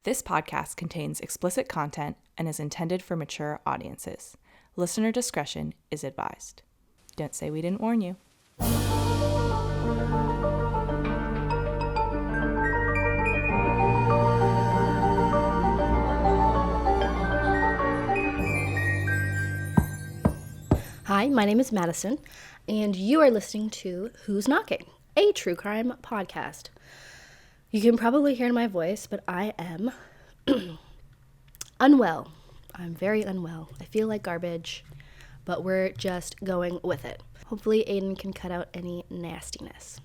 This podcast contains explicit content and is intended for mature audiences. Listener discretion is advised. Don't say we didn't warn you. Hi, my name is Madison, and you are listening to Who's Knocking, a true crime podcast. You can probably hear in my voice, but I am unwell. I'm very unwell. I feel like garbage, but we're just going with it. Hopefully Aiden can cut out any nastiness.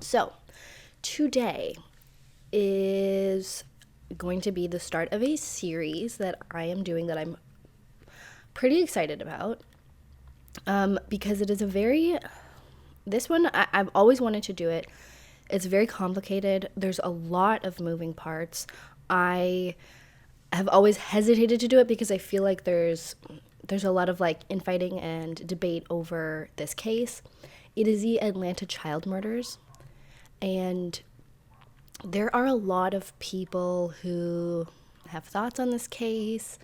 So, today is going to be the start of a series that I am doing that I'm pretty excited about. Because it is this one, I've always wanted to do it. It's very complicated. There's a lot of moving parts. I have always hesitated to do it because I feel like there's a lot of infighting and debate over this case. It is the Atlanta child murders, and there are a lot of people who have thoughts on this case.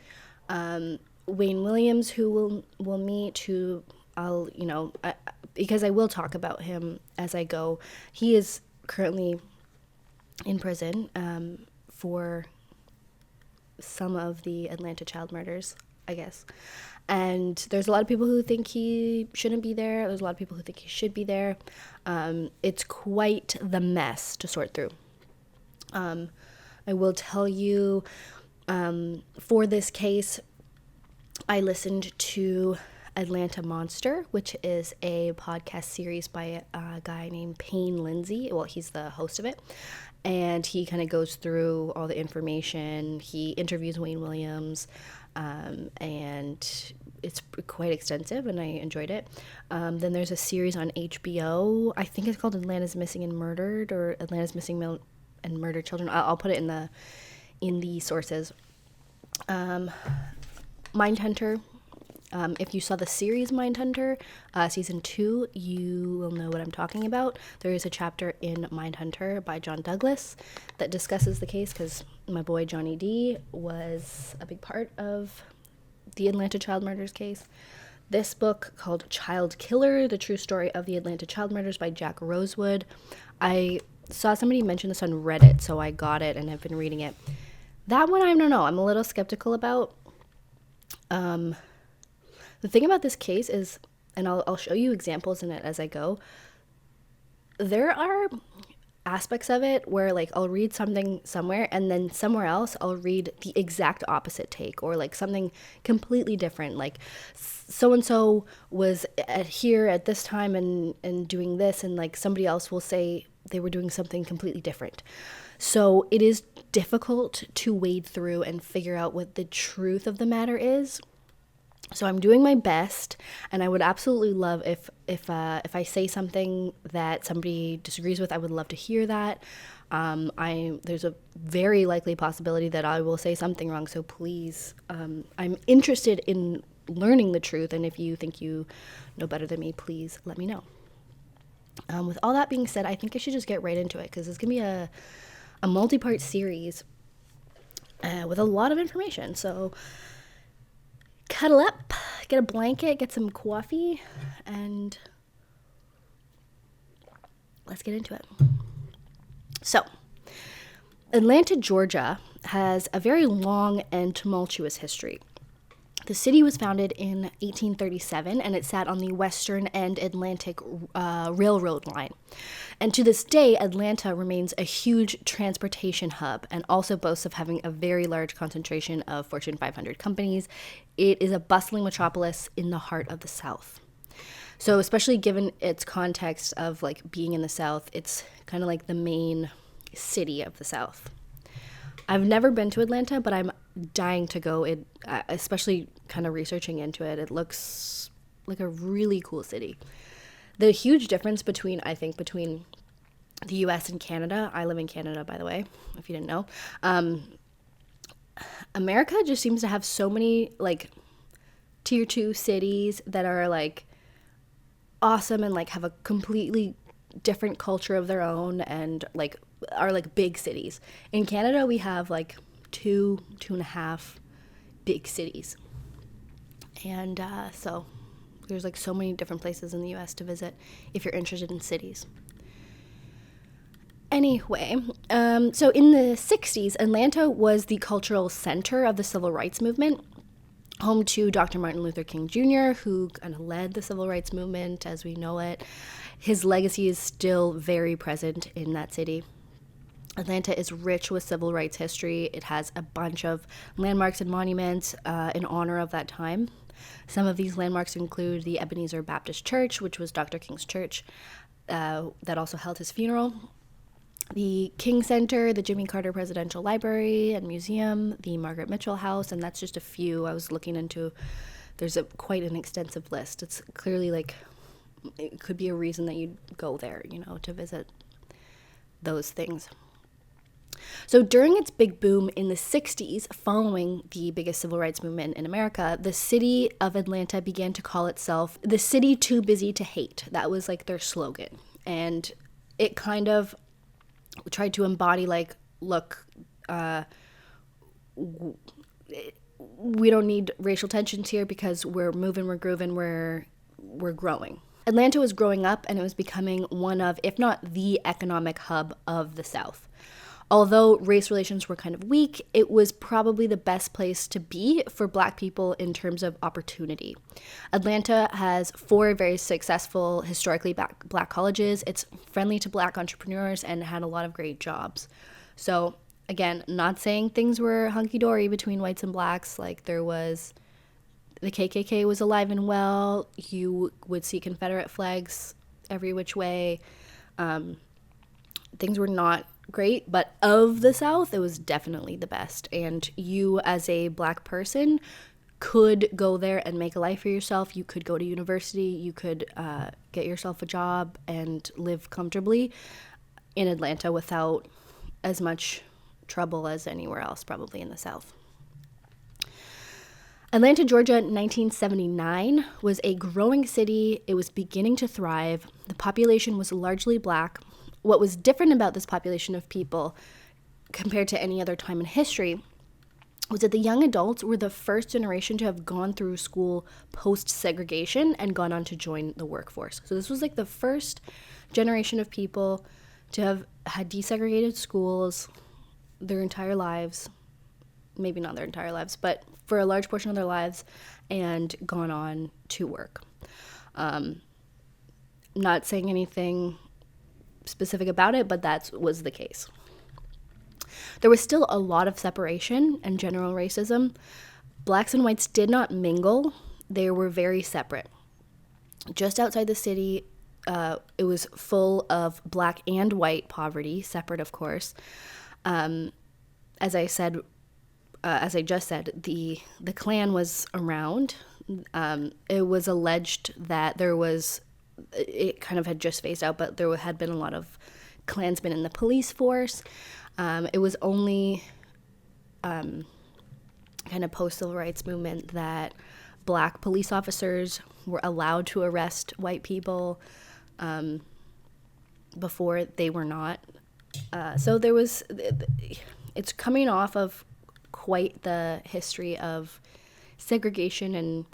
Wayne Williams, who we'll meet, who because I will talk about him as I go. He is currently in prison for some of the Atlanta child murders, I guess. And there's a lot of people who think he shouldn't be there. There's a lot of people who think he should be there. It's quite the mess to sort through. I will tell you, for this case, I listened to Atlanta Monster, which is a podcast series by a guy named Payne Lindsay. Well, he's the host of it. And he kind of goes through all the information. He interviews Wayne Williams, and it's quite extensive, and I enjoyed it. Then there's a series on HBO. I think it's called Atlanta's Missing and Murdered, or Atlanta's Missing and Murdered Children. I'll put it in the sources. Mindhunter. If you saw the series Mindhunter, season 2, you will know what I'm talking about. There is a chapter in Mindhunter by John Douglas that discusses the case because my boy Johnny D was a big part of the Atlanta child murders case. This book called Child Killer, The True Story of the Atlanta Child Murders by Jack Rosewood. I saw somebody mention this on Reddit, so I got it and have been reading it. That one, I don't know. I'm a little skeptical about. The thing about this case is, and I'll show you examples in it as I go, there are aspects of it where I'll read something somewhere and then somewhere else I'll read the exact opposite take, or something completely different, so-and-so was here at this time and doing this, and somebody else will say they were doing something completely different. So it is difficult to wade through and figure out what the truth of the matter is. So I'm doing my best, and I would absolutely love if I say something that somebody disagrees with. I would love to hear that. There's a very likely possibility that I will say something wrong, so please, I'm interested in learning the truth, and if you think you know better than me, please let me know. With all that being said, I think I should just get right into it, because it's going to be a multi-part series with a lot of information. So cuddle up, get a blanket, get some coffee, and let's get into it. So, Atlanta, Georgia has a very long and tumultuous history. The city was founded in 1837, and it sat on the Western and Atlantic Railroad line. And to this day, Atlanta remains a huge transportation hub and also boasts of having a very large concentration of Fortune 500 companies. It is a bustling metropolis in the heart of the South. So especially given its context of being in the South, it's kind of the main city of the South. I've never been to Atlanta, but I'm dying to go, especially kind of researching into it. It looks like a really cool city. The huge difference between the U.S. and Canada, I live in Canada, by the way, if you didn't know, America just seems to have so many, tier 2 cities that are, awesome and, have a completely different culture of their own and, are like big cities. In Canada, we have like two and a half big cities. And so there's like so many different places in the US to visit if you're interested in cities. Anyway, so in the 60s, Atlanta was the cultural center of the civil rights movement, home to Dr. Martin Luther King Jr., who kind of led the civil rights movement as we know it. His legacy is still very present in that city. Atlanta is rich with civil rights history. It has a bunch of landmarks and monuments in honor of that time. Some of these landmarks include the Ebenezer Baptist Church, which was Dr. King's church, that also held his funeral. The King Center, the Jimmy Carter Presidential Library and Museum, the Margaret Mitchell House, and that's just a few I was looking into. There's quite an extensive list. It's clearly like, it could be a reason that you'd go there, to visit those things. So during its big boom in the 60s, following the biggest civil rights movement in America, the city of Atlanta began to call itself the city too busy to hate. That was like their slogan. And it kind of tried to embody like, look, we don't need racial tensions here because we're moving, we're grooving, we're growing. Atlanta was growing up and it was becoming one of, if not the economic hub of the South. Although race relations were kind of weak, it was probably the best place to be for Black people in terms of opportunity. Atlanta has 4 very successful, historically Black colleges. It's friendly to Black entrepreneurs and had a lot of great jobs. So again, not saying things were hunky-dory between whites and Blacks. Like the KKK was alive and well. You would see Confederate flags every which way. Things were not great, but of the South, it was definitely the best. And you, as a Black person, could go there and make a life for yourself. You could go to university. You could get yourself a job and live comfortably in Atlanta without as much trouble as anywhere else, probably in the South. Atlanta, Georgia, 1979 was a growing city. It was beginning to thrive. The population was largely Black. What was different about this population of people compared to any other time in history was that the young adults were the first generation to have gone through school post-segregation and gone on to join the workforce. So this was like the first generation of people to have had desegregated schools their entire lives, maybe not their entire lives, but for a large portion of their lives, and gone on to work. Not saying anything specific about it, but that was the case. There was still a lot of separation and general racism. Blacks and whites did not mingle. They were very separate. Just outside the city, it was full of Black and white poverty, separate of course. As I just said, the Klan was around. It was alleged that it kind of had just phased out, but there had been a lot of Klansmen in the police force. It was only kind of post-civil rights movement that Black police officers were allowed to arrest white people. Before they were not. So it's coming off of quite the history of segregation and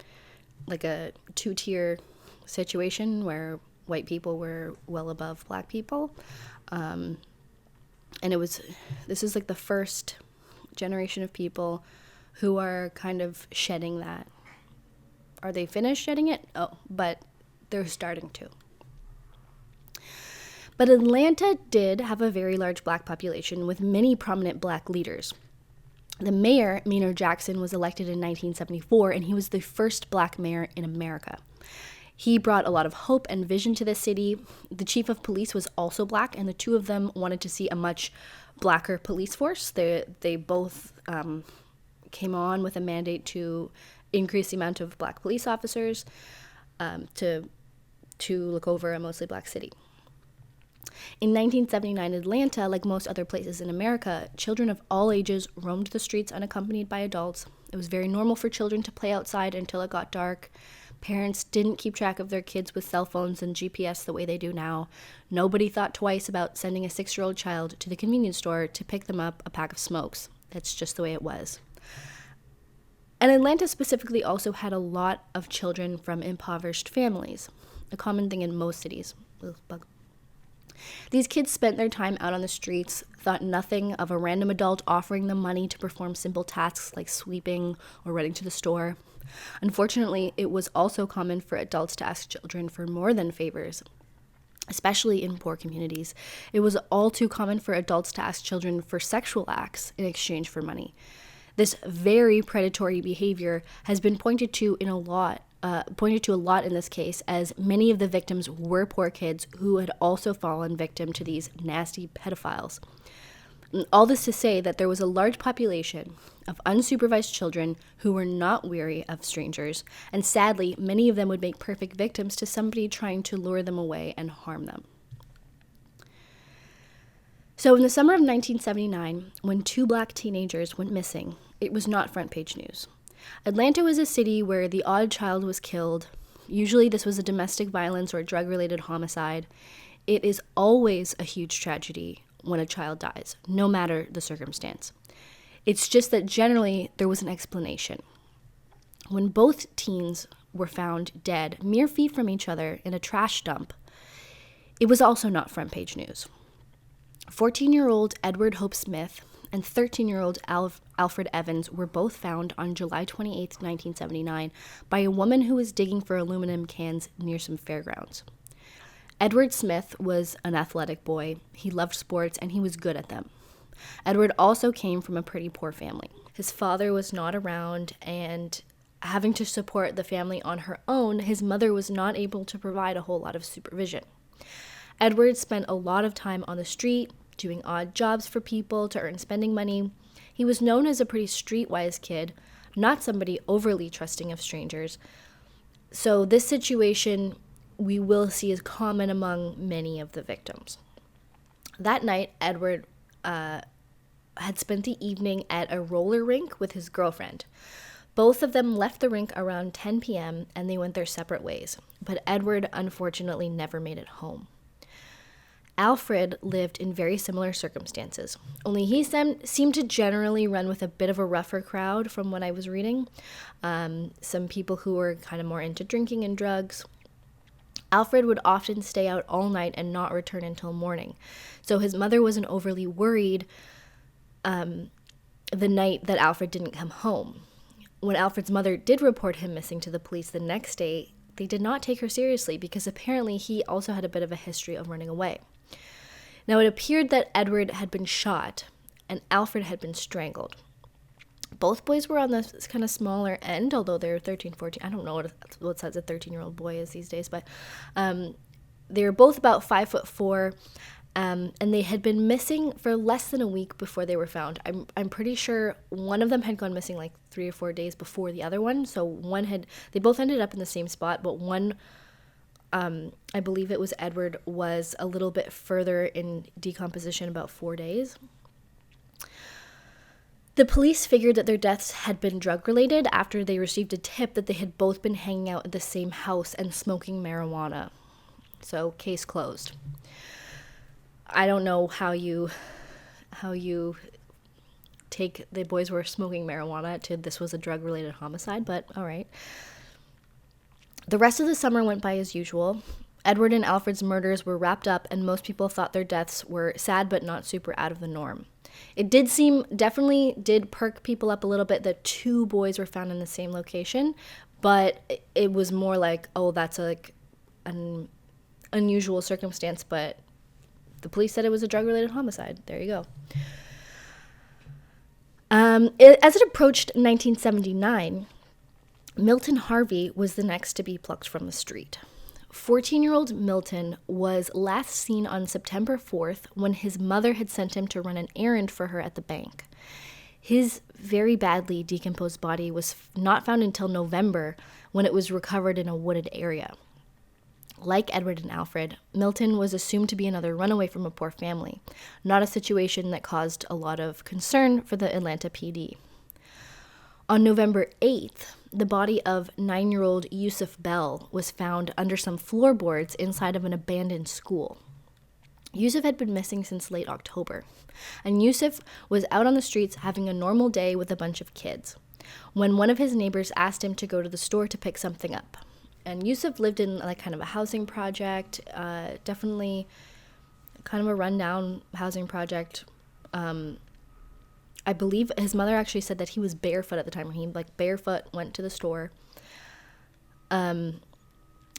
like a 2-tier situation where white people were well above Black people. And this is like the first generation of people who are kind of shedding that. Are they finished shedding it? Oh, but they're starting to. But Atlanta did have a very large Black population with many prominent Black leaders. The mayor, Maynard Jackson, was elected in 1974, and he was the first Black mayor in America. He brought a lot of hope and vision to the city. The chief of police was also Black, and the two of them wanted to see a much Blacker police force. They both came on with a mandate to increase the amount of Black police officers to look over a mostly Black city. In 1979 Atlanta, like most other places in America, children of all ages roamed the streets unaccompanied by adults. It was very normal for children to play outside until it got dark. Parents didn't keep track of their kids with cell phones and GPS the way they do now. Nobody thought twice about sending a 6-year-old child to the convenience store to pick them up a pack of smokes. That's just the way it was. And Atlanta specifically also had a lot of children from impoverished families, a common thing in most cities. Ugh, bug. These kids spent their time out on the streets, thought nothing of a random adult offering them money to perform simple tasks like sweeping or running to the store. Unfortunately, it was also common for adults to ask children for more than favors, especially in poor communities. It was all too common for adults to ask children for sexual acts in exchange for money. This very predatory behavior has been pointed to a lot in this case, as many of the victims were poor kids who had also fallen victim to these nasty pedophiles. All this to say that there was a large population of unsupervised children who were not wary of strangers, and sadly, many of them would make perfect victims to somebody trying to lure them away and harm them. So in the summer of 1979, when 2 black teenagers went missing, it was not front page news. Atlanta was a city where the odd child was killed. Usually this was a domestic violence or drug-related homicide. It is always a huge tragedy when a child dies, no matter the circumstance. It's just that generally there was an explanation. When both teens were found dead, mere feet from each other in a trash dump, it was also not front page news. 14-year-old Edward Hope Smith and 13-year-old Alfred Evans were both found on July 28, 1979, by a woman who was digging for aluminum cans near some fairgrounds. Edward Smith was an athletic boy. He loved sports, and he was good at them. Edward also came from a pretty poor family. His father was not around, and having to support the family on her own, his mother was not able to provide a whole lot of supervision. Edward spent a lot of time on the street, doing odd jobs for people to earn spending money. He was known as a pretty streetwise kid, not somebody overly trusting of strangers. So this situation we will see is common among many of the victims. That night, Edward had spent the evening at a roller rink with his girlfriend. Both of them left the rink around 10 p.m. and they went their separate ways, but Edward unfortunately never made it home. Alfred lived in very similar circumstances, only he seemed to generally run with a bit of a rougher crowd from what I was reading. Some people who were kind of more into drinking and drugs. Alfred would often stay out all night and not return until morning, so his mother wasn't overly worried the night that Alfred didn't come home. When Alfred's mother did report him missing to the police the next day, they did not take her seriously because apparently he also had a bit of a history of running away. Now, it appeared that Edward had been shot and Alfred had been strangled. Both boys were on the kind of smaller end, although they were 13, 14. I don't know what size a 13-year-old boy is these days, but they were both about 5'4", and they had been missing for less than a week before they were found. I'm pretty sure one of them had gone missing like 3 or 4 days before the other one. So they both ended up in the same spot, but one, I believe it was Edward, was a little bit further in decomposition, about 4 days. The police figured that their deaths had been drug-related after they received a tip that they had both been hanging out at the same house and smoking marijuana. So, case closed. I don't know how you take the boys were smoking marijuana to this was a drug-related homicide, but all right. The rest of the summer went by as usual. Edward and Alfred's murders were wrapped up, and most people thought their deaths were sad but not super out of the norm. It definitely did perk people up a little bit that 2 boys were found in the same location, but it was more like, oh, that's like an unusual circumstance, but the police said it was a drug-related homicide. There you go. As it approached 1979, Milton Harvey was the next to be plucked from the street. 14-year-old Milton was last seen on September 4th when his mother had sent him to run an errand for her at the bank. His very badly decomposed body was not found until November when it was recovered in a wooded area. Like Edward and Alfred, Milton was assumed to be another runaway from a poor family, not a situation that caused a lot of concern for the Atlanta PD. On November 8th, the body of 9-year-old Yusuf Bell was found under some floorboards inside of an abandoned school. Yusuf had been missing since late October, and Yusuf was out on the streets having a normal day with a bunch of kids when one of his neighbors asked him to go to the store to pick something up. And Yusuf lived in like kind of a housing project, definitely kind of a rundown housing project. I believe his mother actually said that he was barefoot at the time. He barefoot went to the store. The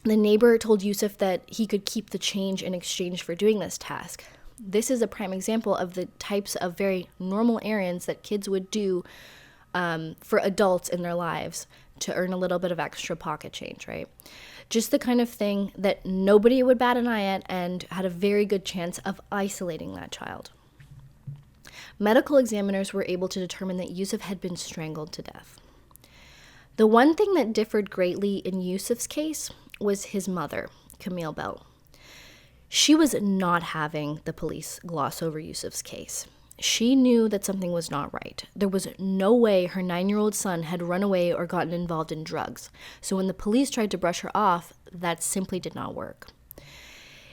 neighbor told Yusuf that he could keep the change in exchange for doing this task. This is a prime example of the types of very normal errands that kids would do for adults in their lives to earn a little bit of extra pocket change, right? Just the kind of thing that nobody would bat an eye at and had a very good chance of isolating that child. Medical examiners were able to determine that Yusuf had been strangled to death. The one thing that differed greatly in Yusuf's case was his mother, Camille Bell. She was not having the police gloss over Yusuf's case. She knew that something was not right. There was no way her 9-year-old son had run away or gotten involved in drugs. So when the police tried to brush her off, that simply did not work.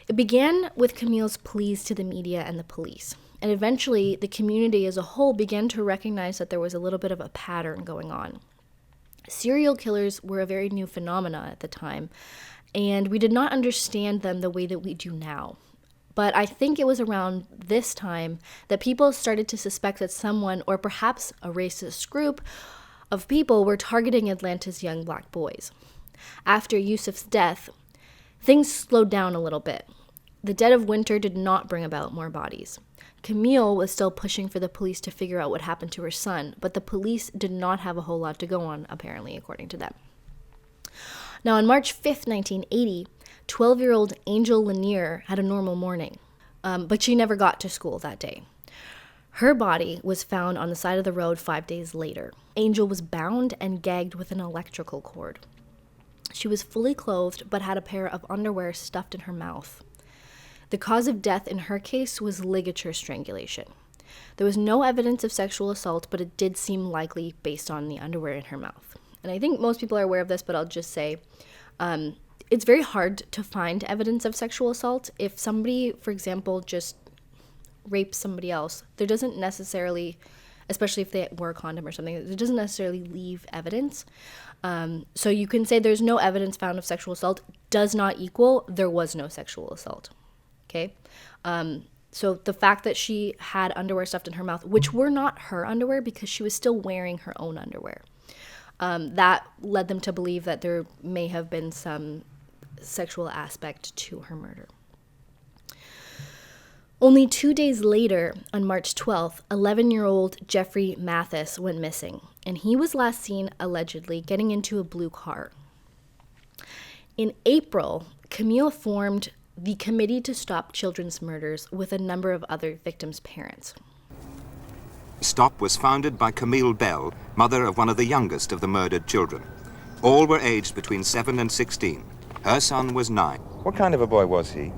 It began with Camille's pleas to the media and the police. And eventually, the community as a whole began to recognize that there was a little bit of a pattern going on. Serial killers were a very new phenomena at the time, and we did not understand them the way that we do now. But I think it was around this time that people started to suspect that someone, or perhaps a racist group of people, were targeting Atlanta's young black boys. After Yusuf's death, things slowed down a little bit. The dead of winter did not bring about more bodies. Camille was still pushing for the police to figure out what happened to her son, but the police did not have a whole lot to go on, apparently, according to them. Now, on March 5th, 1980, 12-year-old Angel Lanier had a normal morning, but she never got to school that day. Her body was found on the side of the road 5 days later. Angel was bound and gagged with an electrical cord. She was fully clothed, but had a pair of underwear stuffed in her mouth. The cause of death in her case was ligature strangulation. There was no evidence of sexual assault, but it did seem likely based on the underwear in her mouth. And I think most people are aware of this, but I'll just say it's very hard to find evidence of sexual assault. If somebody, for example, just rapes somebody else, there doesn't necessarily, especially if they wore a condom or something, it doesn't necessarily leave evidence. So you can say there's no evidence found of sexual assault does not equal there was no sexual assault. Okay? So the fact that she had underwear stuffed in her mouth, which were not her underwear because she was still wearing her own underwear, that led them to believe that there may have been some sexual aspect to her murder. Only 2 days later, on March 12th, 11-year-old Jeffrey Mathis went missing, and he was last seen, allegedly, getting into a blue car. In April, Camille formed the Committee to Stop Children's Murders with a number of other victims' parents. STOP was founded by Camille Bell, mother of one of the youngest of the murdered children. All were aged between 7 and 16. Her son was 9. What kind of a boy was he?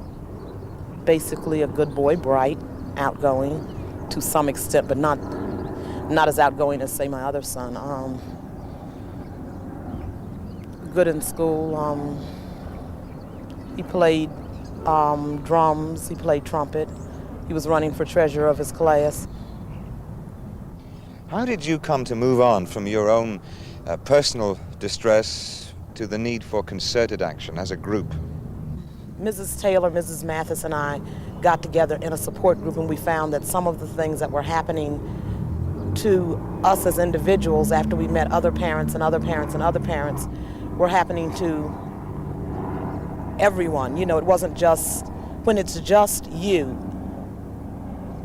Basically a good boy, bright, outgoing to some extent, but not as outgoing as, say, my other son. Good in school. He played drums, he played trumpet. He was running for treasurer of his class. How did you come to move on from your own personal distress to the need for concerted action as a group? Mrs. Taylor, Mrs. Mathis, and I got together in a support group, and we found that some of the things that were happening to us as individuals after we met other parents and other parents and other parents were happening to everyone. You know, it wasn't just, when it's just you,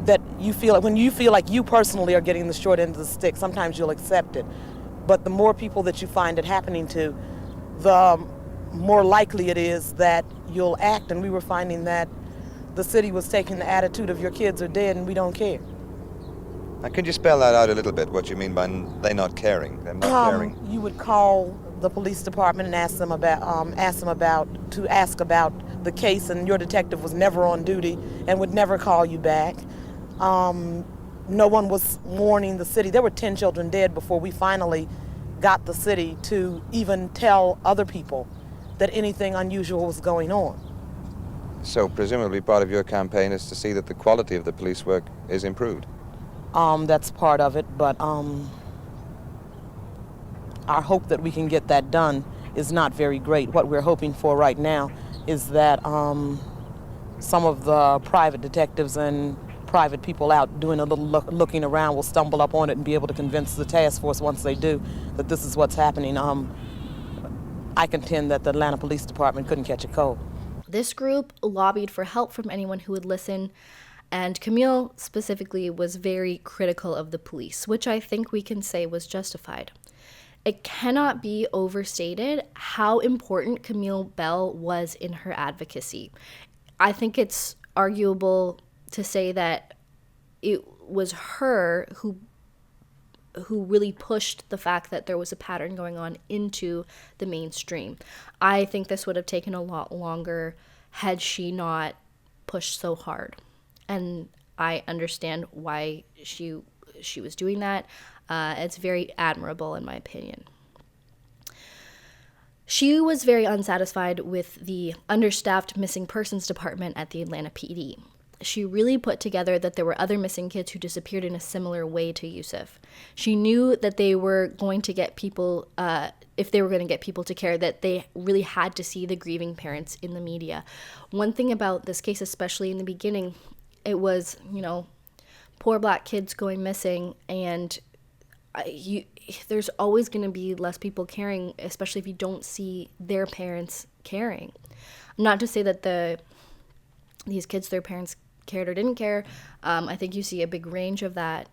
that you feel, when you feel like you personally are getting the short end of the stick, sometimes you'll accept it. But the more people that you find it happening to, the more likely it is that you'll act. And we were finding that the city was taking the attitude of your kids are dead and we don't care. Now, could you spell that out a little bit, what you mean by they not caring, them not caring? You would call the police department and ask about the case, and your detective was never on duty and would never call you back. No one was warning the city. There were 10 children dead before we finally got the city to even tell other people that anything unusual was going on. So presumably part of your campaign is to see that the quality of the police work is improved. That's part of it, but our hope that we can get that done is not very great. What we're hoping for right now is that some of the private detectives and private people out doing a little looking around will stumble up on it and be able to convince the task force, once they do, that this is what's happening. I contend that the Atlanta Police Department couldn't catch a cold. This group lobbied for help from anyone who would listen, and Camille specifically was very critical of the police, which I think we can say was justified. It cannot be overstated how important Camille Bell was in her advocacy. I think it's arguable to say that it was her who really pushed the fact that there was a pattern going on into the mainstream. I think this would have taken a lot longer had she not pushed so hard. And I understand why she was doing that. It's very admirable in my opinion. She was very unsatisfied with the understaffed missing persons department at the Atlanta PD. She really put together that there were other missing kids who disappeared in a similar way to Yusuf. She knew that they were going to get people, if they were going to get people to care, that they really had to see the grieving parents in the media. One thing about this case, especially in the beginning, it was, poor black kids going missing, and there's always going to be less people caring, especially if you don't see their parents caring. Not to say that these kids, their parents cared or didn't care. I think you see a big range of that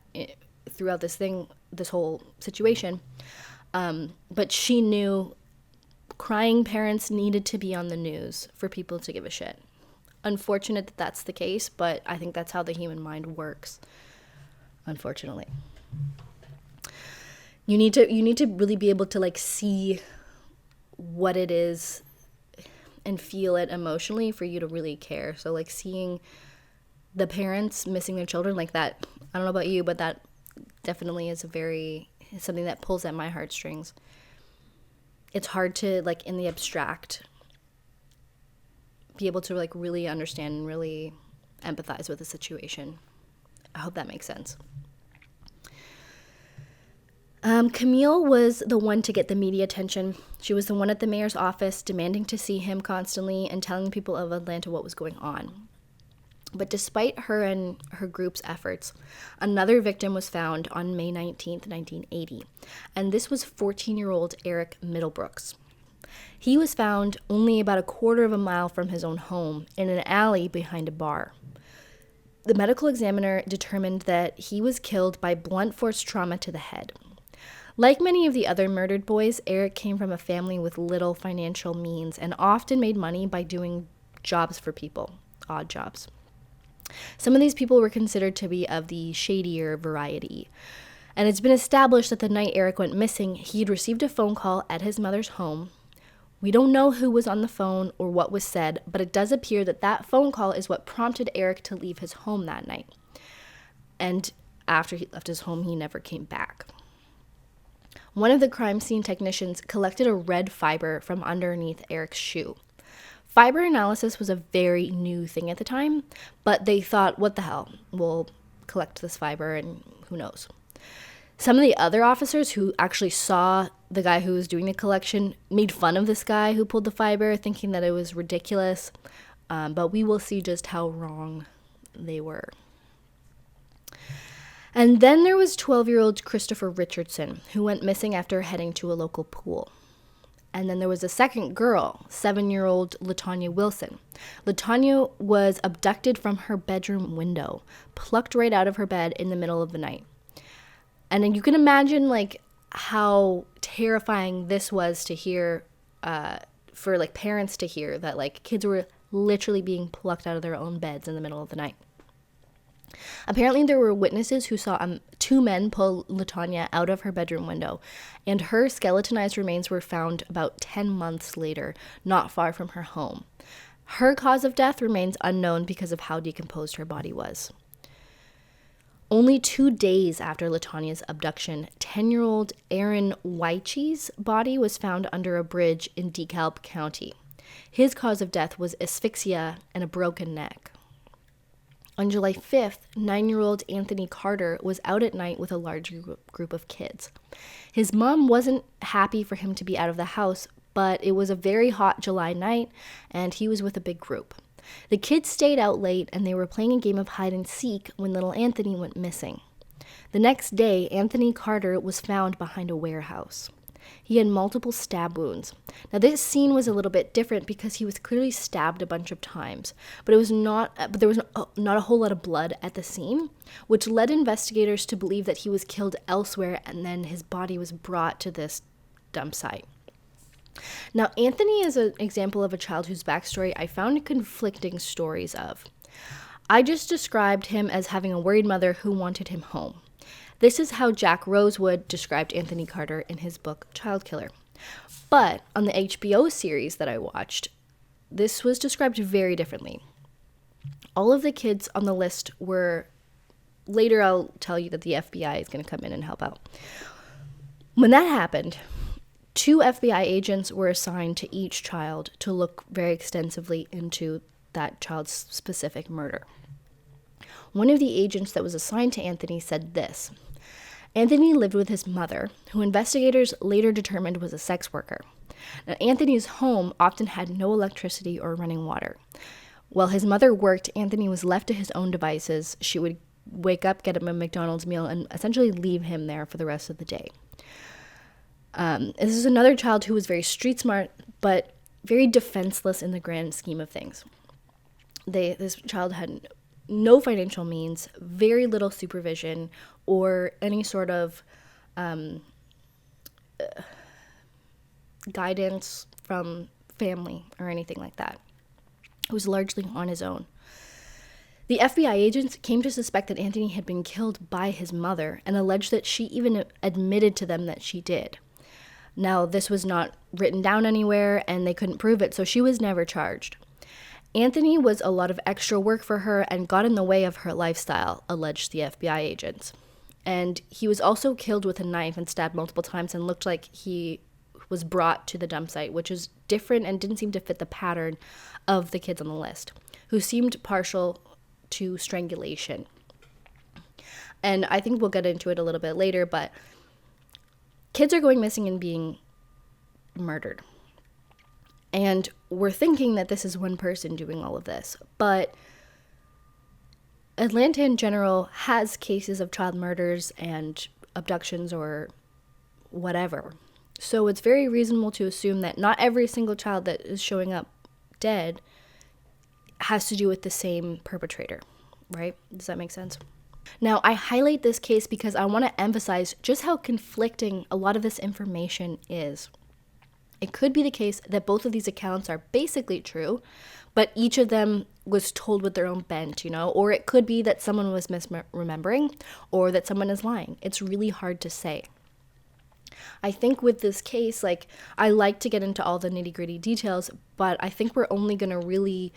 throughout this whole situation. But she knew crying parents needed to be on the news for people to give a shit. Unfortunate that that's the case, but I think that's how the human mind works, unfortunately. You need to really be able to see what it is and feel it emotionally for you to really care. So seeing the parents missing their children like that, I don't know about you, but that definitely is something that pulls at my heartstrings. It's hard to in the abstract be able to really understand and really empathize with the situation. I hope that makes sense. Camille was the one to get the media attention. She was the one at the mayor's office demanding to see him constantly and telling people of Atlanta what was going on. But despite her and her group's efforts, another victim was found on May 19th, 1980, and this was 14-year-old Eric Middlebrooks. He was found only about a quarter of a mile from his own home in an alley behind a bar. The medical examiner determined that he was killed by blunt force trauma to the head. Like many of the other murdered boys, Eric came from a family with little financial means and often made money by doing jobs for people, odd jobs. Some of these people were considered to be of the shadier variety. And it's been established that the night Eric went missing, he had received a phone call at his mother's home. We don't know who was on the phone or what was said, but it does appear that that phone call is what prompted Eric to leave his home that night. And after he left his home, he never came back. One of the crime scene technicians collected a red fiber from underneath Eric's shoe. Fiber analysis was a very new thing at the time, but they thought, what the hell, we'll collect this fiber and who knows. Some of the other officers who actually saw the guy who was doing the collection made fun of this guy who pulled the fiber, thinking that it was ridiculous, but we will see just how wrong they were. And then there was 12-year-old Christopher Richardson, who went missing after heading to a local pool. And then there was a second girl, 7-year-old LaTanya Wilson. LaTanya was abducted from her bedroom window, plucked right out of her bed in the middle of the night. And then you can imagine how terrifying this was to hear, for parents to hear that kids were literally being plucked out of their own beds in the middle of the night. Apparently, there were witnesses who saw two men pull LaTanya out of her bedroom window, and her skeletonized remains were found about 10 months later, not far from her home. Her cause of death remains unknown because of how decomposed her body was. Only 2 days after LaTonya's abduction, 10-year-old Aaron Weiche's body was found under a bridge in DeKalb County. His cause of death was asphyxia and a broken neck. On July 5th, 9-year-old Anthony Carter was out at night with a large group of kids. His mom wasn't happy for him to be out of the house, but it was a very hot July night, and he was with a big group. The kids stayed out late, and they were playing a game of hide and seek when little Anthony went missing. The next day, Anthony Carter was found behind a warehouse. He had multiple stab wounds. Now, this scene was a little bit different because he was clearly stabbed a bunch of times, but there was not a whole lot of blood at the scene, which led investigators to believe that he was killed elsewhere, and then his body was brought to this dump site. Now, Anthony is an example of a child whose backstory I found conflicting stories of. I just described him as having a worried mother who wanted him home. This is how Jack Rosewood described Anthony Carter in his book Child Killer. But on the HBO series that I watched, this was described very differently. All of the kids on the list were, later I'll tell you that the FBI is going to come in and help out. When that happened, 2 FBI agents were assigned to each child to look very extensively into that child's specific murder. One of the agents that was assigned to Anthony said this: Anthony lived with his mother, who investigators later determined was a sex worker. Now, Anthony's home often had no electricity or running water. While his mother worked, Anthony was left to his own devices. She would wake up, get him a McDonald's meal, and essentially leave him there for the rest of the day. This is another child who was very street smart, but very defenseless in the grand scheme of things. This child had no financial means, very little supervision, or any sort of guidance from family or anything like that. He was largely on his own. The FBI agents came to suspect that Anthony had been killed by his mother and alleged that she even admitted to them that she did. Now, this was not written down anywhere, and they couldn't prove it, so she was never charged. Anthony was a lot of extra work for her and got in the way of her lifestyle, alleged the FBI agents. And he was also killed with a knife and stabbed multiple times and looked like he was brought to the dump site, which is different and didn't seem to fit the pattern of the kids on the list, who seemed partial to strangulation. And I think we'll get into it a little bit later, but kids are going missing and being murdered. And we're thinking that this is one person doing all of this, but Atlanta in general has cases of child murders and abductions or whatever. So it's very reasonable to assume that not every single child that is showing up dead has to do with the same perpetrator, right? Does that make sense? Now, I highlight this case because I want to emphasize just how conflicting a lot of this information is. It could be the case that both of these accounts are basically true, but each of them was told with their own bent, or it could be that someone was misremembering or that someone is lying. It's really hard to say. I think with this case, I like to get into all the nitty-gritty details, but I think we're only going to really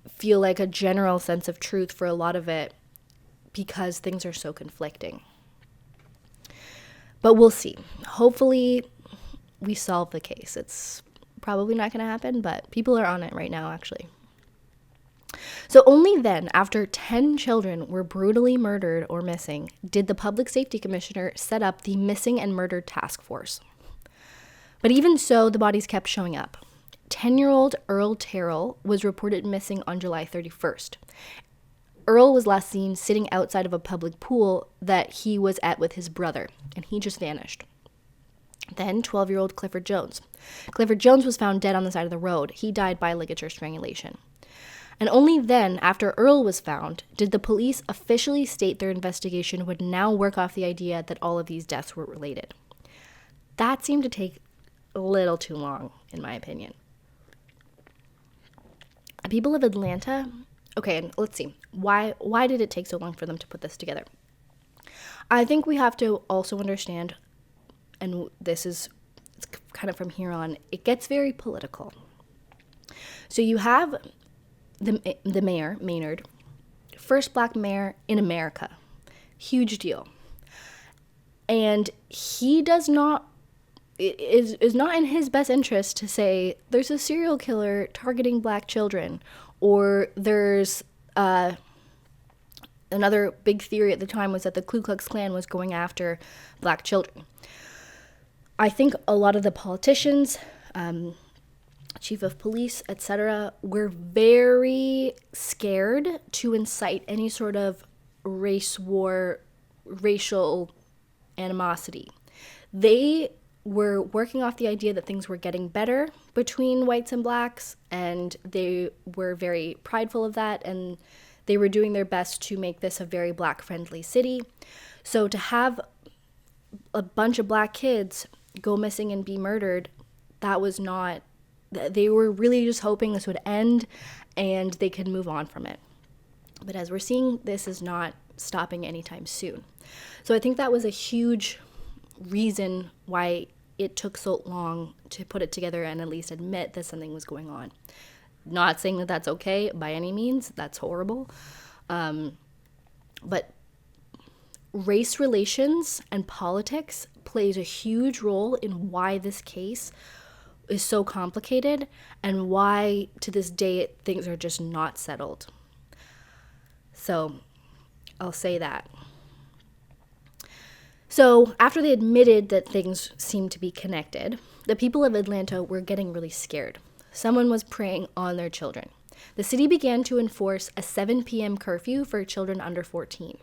feel like a general sense of truth for a lot of it because things are so conflicting. But we'll see. Hopefully we solve the case. It's probably not going to happen, but people are on it right now, actually. So only then, after 10 children were brutally murdered or missing, did the Public Safety Commissioner set up the Missing and Murdered Task Force. But even so, the bodies kept showing up. 10-year-old Earl Terrell was reported missing on July 31st. Earl was last seen sitting outside of a public pool that he was at with his brother, and he just vanished. Then 12-year-old Clifford Jones. Clifford Jones was found dead on the side of the road. He died by ligature strangulation. And only then, after Earl was found, did the police officially state their investigation would now work off the idea that all of these deaths were related. That seemed to take a little too long, in my opinion. The people of Atlanta, okay, let's see. Why did it take so long for them to put this together? I think we have to also understand, and it's kind of from here on, it gets very political. So you have the mayor, Maynard, first black mayor in America. Huge deal. And he does not, it is not in his best interest to say there's a serial killer targeting black children, or there's another big theory at the time was that the Ku Klux Klan was going after black children. I think a lot of the politicians, chief of police, etc., were very scared to incite any sort of race war, racial animosity. They were working off the idea that things were getting better between whites and blacks, and they were very prideful of that, and they were doing their best to make this a very black-friendly city. So to have a bunch of black kids go missing and be murdered, that was not, they were really just hoping this would end and they could move on from it. But as we're seeing, this is not stopping anytime soon. So I think that was a huge reason why it took so long to put it together and at least admit that something was going on. Not saying that that's okay by any means, that's horrible. But race relations and politics plays a huge role in why this case is so complicated and why to this day things are just not settled. So I'll say that. So after they admitted that things seemed to be connected, the people of Atlanta were getting really scared. Someone was preying on their children. The city began to enforce a 7 p.m. curfew for children under 14.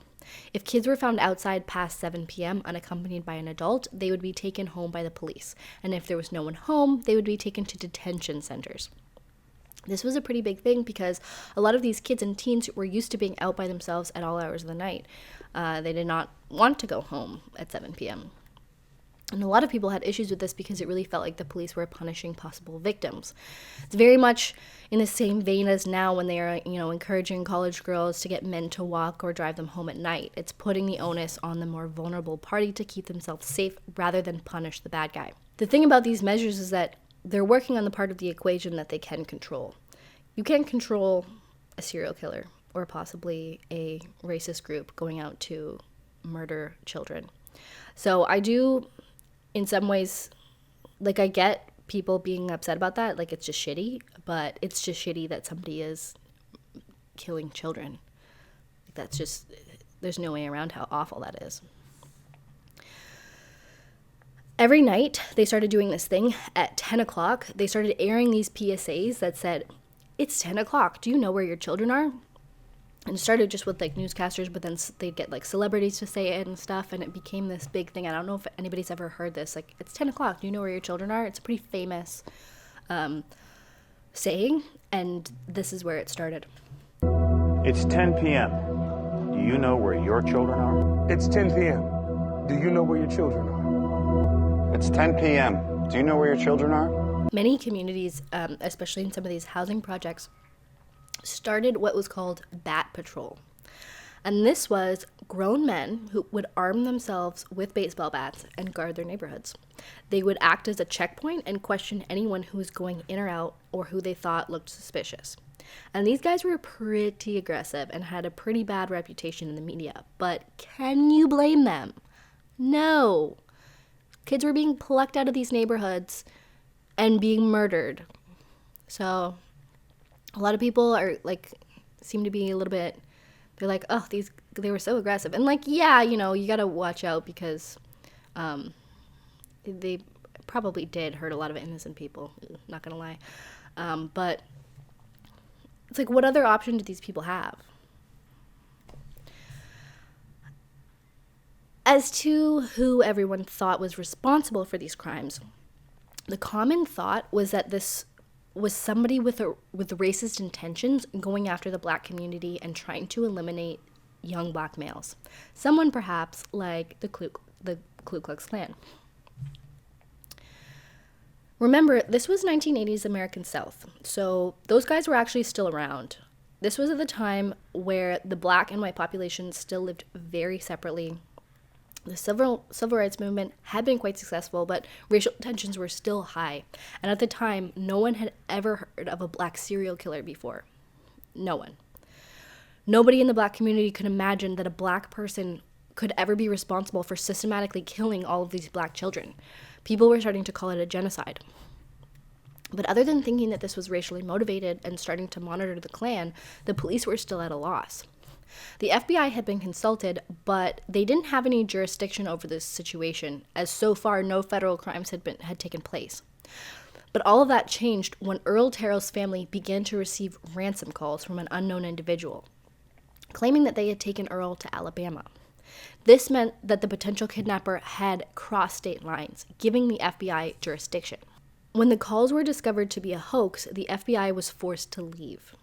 If kids were found outside past 7 p.m. unaccompanied by an adult, they would be taken home by the police. And if there was no one home, they would be taken to detention centers. This was a pretty big thing because a lot of these kids and teens were used to being out by themselves at all hours of the night. They did not want to go home at 7 p.m. And a lot of people had issues with this because it really felt like the police were punishing possible victims. It's very much in the same vein as now when they are, encouraging college girls to get men to walk or drive them home at night. It's putting the onus on the more vulnerable party to keep themselves safe rather than punish the bad guy. The thing about these measures is that they're working on the part of the equation that they can control. You can't control a serial killer or possibly a racist group going out to murder children. So I do, in some ways, I get people being upset about that. It's just shitty, but it's just shitty that somebody is killing children. That's just, there's no way around how awful that is. Every night, they started doing this thing. At 10 o'clock, they started airing these PSAs that said, "It's 10 o'clock. Do you know where your children are?" And it started just with newscasters, but then they'd get celebrities to say it and stuff, and it became this big thing. I don't know if anybody's ever heard this. It's 10 o'clock. Do you know where your children are? It's a pretty famous saying, and this is where it started. It's 10 p.m. Do you know where your children are? It's 10 p.m. Do you know where your children are? It's 10 p.m. Do you know where your children are? Many communities, especially in some of these housing projects, started what was called Bat Patrol. And this was grown men who would arm themselves with baseball bats and guard their neighborhoods. They would act as a checkpoint and question anyone who was going in or out or who they thought looked suspicious. And these guys were pretty aggressive and had a pretty bad reputation in the media. But can you blame them? No. Kids were being plucked out of these neighborhoods and being murdered. So a lot of people are seem to be a little bit, they're like, oh, they were so aggressive. And you gotta watch out because they probably did hurt a lot of innocent people, not gonna lie. But it's what other option do these people have? As to who everyone thought was responsible for these crimes, the common thought was that this was somebody with racist intentions going after the black community and trying to eliminate young black males. Someone perhaps like the Ku Klux Klan. Remember, this was 1980s American South, so those guys were actually still around. This was at the time where the black and white populations still lived very separately. The civil rights movement had been quite successful, but racial tensions were still high. And at the time, no one had ever heard of a black serial killer before. No one. Nobody in the Black community could imagine that a Black person could ever be responsible for systematically killing all of these Black children. People were starting to call it a genocide. But other than thinking that this was racially motivated and starting to monitor the Klan, the police were still at a loss. The FBI had been consulted, but they didn't have any jurisdiction over this situation, as so far no federal crimes had taken place. But all of that changed when Earl Terrell's family began to receive ransom calls from an unknown individual, claiming that they had taken Earl to Alabama. This meant that the potential kidnapper had crossed state lines, giving the FBI jurisdiction. When the calls were discovered to be a hoax, the FBI was forced to leave.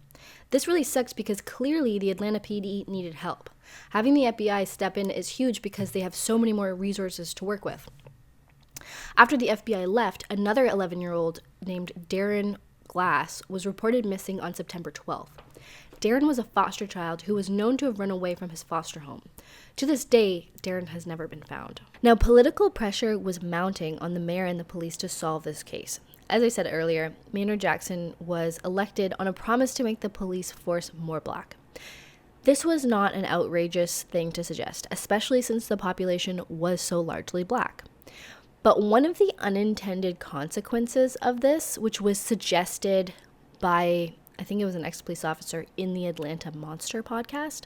This really sucks because clearly the Atlanta PD needed help. Having the FBI step in is huge because they have so many more resources to work with. After the FBI left, another 11-year-old named Darren Glass was reported missing on September 12th. Darren was a foster child who was known to have run away from his foster home. To this day, Darren has never been found. Now, political pressure was mounting on the mayor and the police to solve this case. As I said earlier, Maynard Jackson was elected on a promise to make the police force more Black. This was not an outrageous thing to suggest, especially since the population was so largely Black. But one of the unintended consequences of this, which was suggested by, I think it was an ex-police officer in the Atlanta Monster podcast,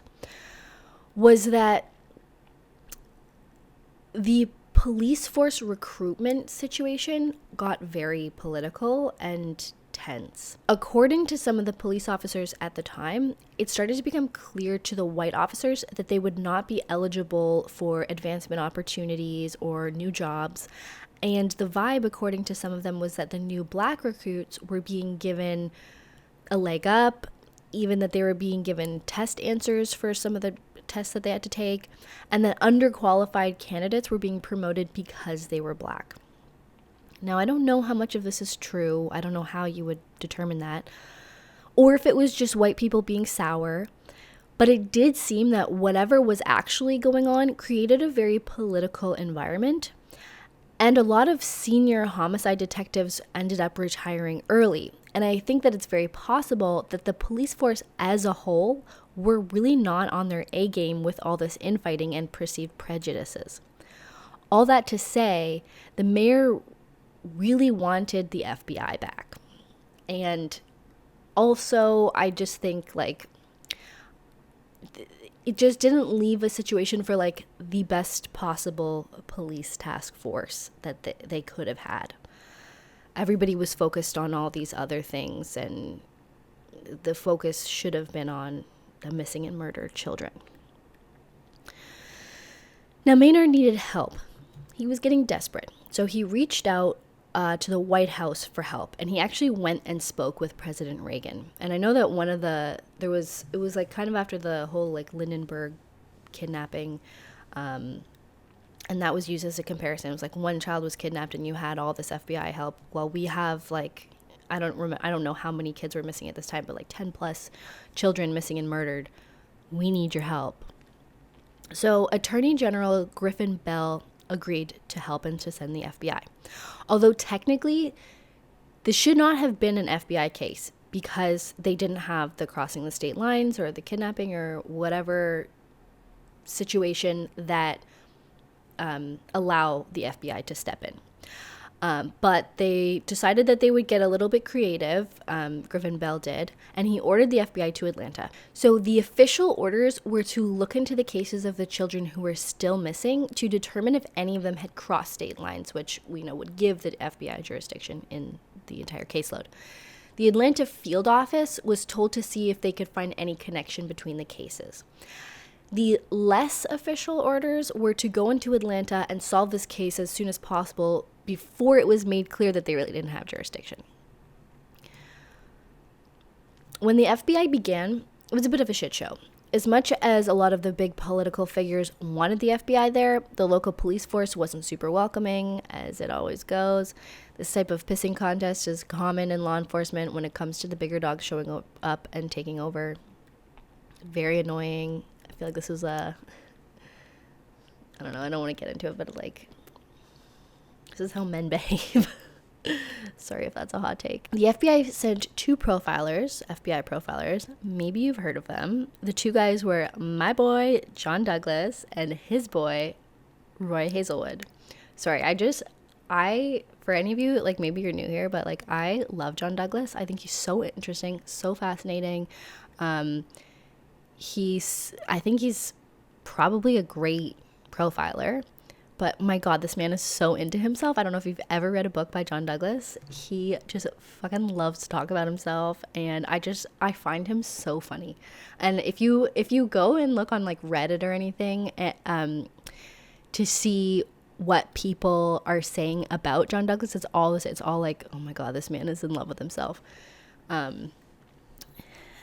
was that the police force recruitment situation got very political and tense. According to some of the police officers at the time, it started to become clear to the white officers that they would not be eligible for advancement opportunities or new jobs. And the vibe, according to some of them, was that the new Black recruits were being given a leg up, even that they were being given test answers for some of the tests that they had to take, and that underqualified candidates were being promoted because they were Black. Now, I don't know how much of this is true. I don't know how you would determine that, or if it was just white people being sour, but it did seem that whatever was actually going on created a very political environment, and a lot of senior homicide detectives ended up retiring early. And I think that it's very possible that the police force as a whole were really not on their A game with all this infighting and perceived prejudices. All that to say, the mayor really wanted the FBI back. And also, I just think, like, it just didn't leave a situation for, like, the best possible police task force that they could have had. Everybody was focused on all these other things, and the focus should have been on the missing and murdered children. Now, Maynard needed help. He was getting desperate, so he reached out to the White House for help, and he actually went and spoke with President Reagan. And I know that it was like kind of after the whole like Lindenberg kidnapping, and that was used as a comparison. It was like one child was kidnapped and you had all this FBI help. Well, we have like, I don't know how many kids were missing at this time, but like 10 plus children missing and murdered. We need your help. So Attorney General Griffin Bell agreed to help and to send the FBI. Although technically, this should not have been an FBI case because they didn't have the crossing the state lines or the kidnapping or whatever situation that allow the FBI to step in. But they decided that they would get a little bit creative, Griffin Bell did, and he ordered the FBI to Atlanta. So the official orders were to look into the cases of the children who were still missing to determine if any of them had crossed state lines, which we know would give the FBI jurisdiction in the entire caseload. The Atlanta field office was told to see if they could find any connection between the cases. The less official orders were to go into Atlanta and solve this case as soon as possible before it was made clear that they really didn't have jurisdiction. When the FBI began, it was a bit of a shit show. As much as a lot of the big political figures wanted the FBI there, the local police force wasn't super welcoming, as it always goes. This type of pissing contest is common in law enforcement when it comes to the bigger dogs showing up and taking over. Very annoying. I feel like this is I don't know, I don't want to get into it, but like, this is how men behave. Sorry if that's a hot take. The FBI sent two FBI profilers. Maybe you've heard of them. The two guys were my boy, John Douglas, and his boy, Roy Hazelwood. Sorry, for any of you, like maybe you're new here, but like I love John Douglas. I think he's so interesting, so fascinating. I think he's probably a great profiler, but my God, this man is so into himself. I don't know if you've ever read a book by John Douglas. He just fucking loves to talk about himself, and I find him so funny. And if you go and look on like Reddit or anything, to see what people are saying about John Douglas, it's all like, oh my God, this man is in love with himself. And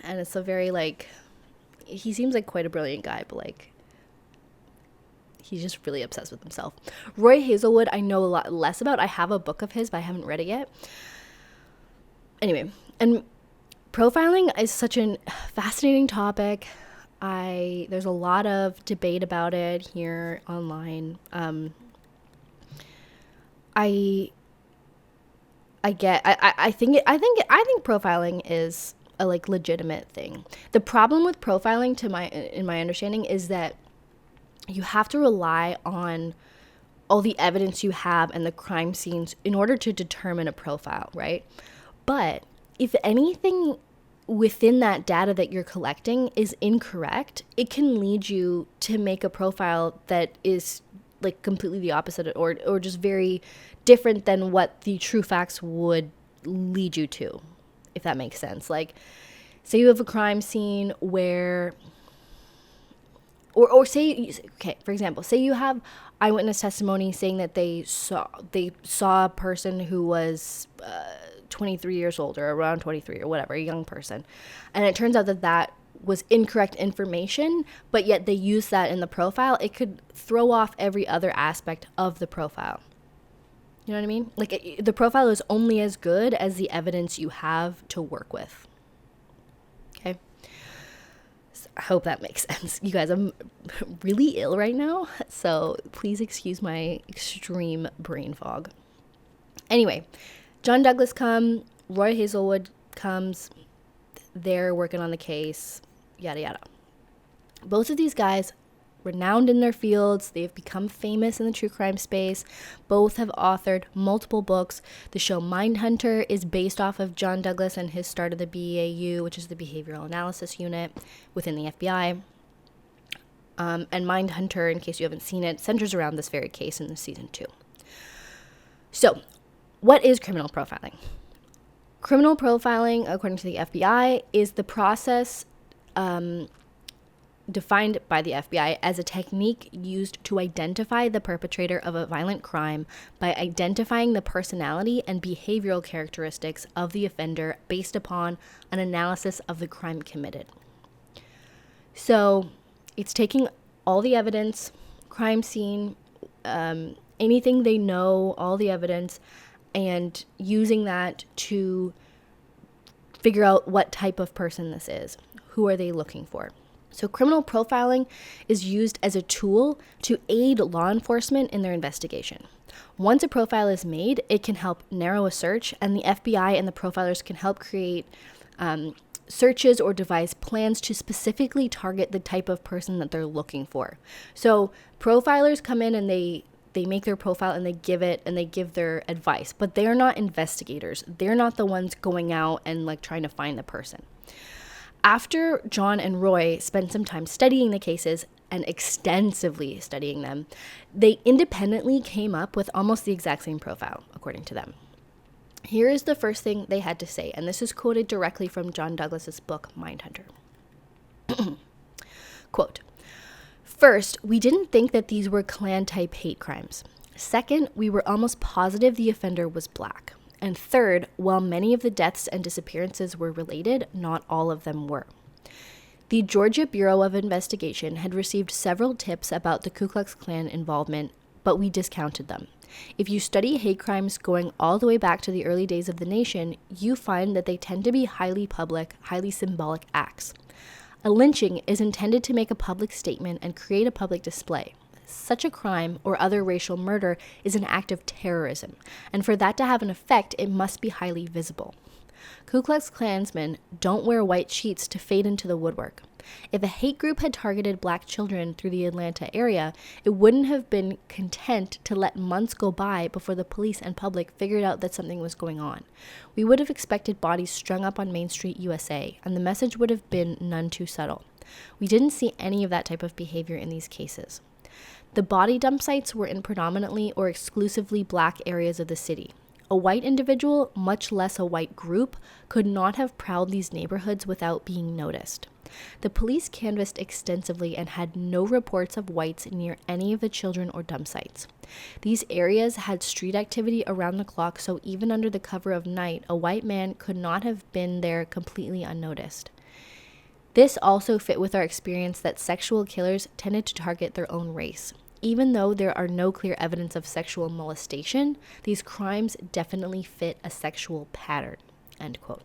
it's a very like, he seems like quite a brilliant guy, but like he's just really obsessed with himself. Roy Hazelwood, I know a lot less about. I have a book of his, but I haven't read it yet. Anyway, and profiling is such a fascinating topic. There's a lot of debate about it here online. I think profiling is a like legitimate thing. The problem with profiling, in my understanding, is that you have to rely on all the evidence you have and the crime scenes in order to determine a profile, right? But if anything within that data that you're collecting is incorrect, it can lead you to make a profile that is like completely the opposite or just very different than what the true facts would lead you to, if that makes sense. Like, say you have a crime scene where or say, okay, for example, say you have eyewitness testimony saying that they saw a person who was 23 years old or around 23 or whatever, a young person, and it turns out that was incorrect information, but yet they use that in the profile. It could throw off every other aspect of the profile. You know what I mean? Like the profile is only as good as the evidence you have to work with. Okay? I hope that makes sense. You guys, I'm really ill right now, so please excuse my extreme brain fog. Anyway, John Douglas Roy Hazelwood comes, they're working on the case, yada yada. Both of these guys, renowned in their fields, they've become famous in the true crime space. Both have authored multiple books. The show Mindhunter is based off of John Douglas and his start of the BAU, which is the Behavioral Analysis Unit within the FBI. And Mindhunter, in case you haven't seen it, centers around this very case in the season 2. So, what is criminal profiling? Criminal profiling, according to the FBI, is the process defined by the FBI as a technique used to identify the perpetrator of a violent crime by identifying the personality and behavioral characteristics of the offender based upon an analysis of the crime committed. So it's taking all the evidence, crime scene, anything they know, all the evidence, and using that to figure out what type of person this is. Who are they looking for? So criminal profiling is used as a tool to aid law enforcement in their investigation. Once a profile is made, it can help narrow a search, and the FBI and the profilers can help create searches or devise plans to specifically target the type of person that they're looking for. So profilers come in and they make their profile and they give their advice, but they're not investigators. They're not the ones going out and like trying to find the person. After John and Roy spent some time studying the cases and extensively studying them, they independently came up with almost the exact same profile, according to them. Here is the first thing they had to say, and this is quoted directly from John Douglas's book, Mindhunter. Quote, "First, we didn't think that these were Klan-type hate crimes. Second, we were almost positive the offender was black. And third, while many of the deaths and disappearances were related, not all of them were. The Georgia Bureau of Investigation had received several tips about the Ku Klux Klan involvement, but we discounted them. If you study hate crimes going all the way back to the early days of the nation, you find that they tend to be highly public, highly symbolic acts. A lynching is intended to make a public statement and create a public display. such a crime or other racial murder is an act of terrorism, and for that to have an effect, it must be highly visible. Ku Klux Klansmen don't wear white sheets to fade into the woodwork. If a hate group had targeted black children through the Atlanta area, it wouldn't have been content to let months go by before the police and public figured out that something was going on. We would have expected bodies strung up on Main Street, USA, and the message would have been none too subtle. We didn't see any of that type of behavior in these cases. The body dump sites were in predominantly or exclusively black areas of the city. A white individual, much less a white group, could not have prowled these neighborhoods without being noticed. The police canvassed extensively and had no reports of whites near any of the children or dump sites. These areas had street activity around the clock, so even under the cover of night, a white man could not have been there completely unnoticed. This also fit with our experience that sexual killers tended to target their own race. Even though there are no clear evidence of sexual molestation, these crimes definitely fit a sexual pattern." End quote.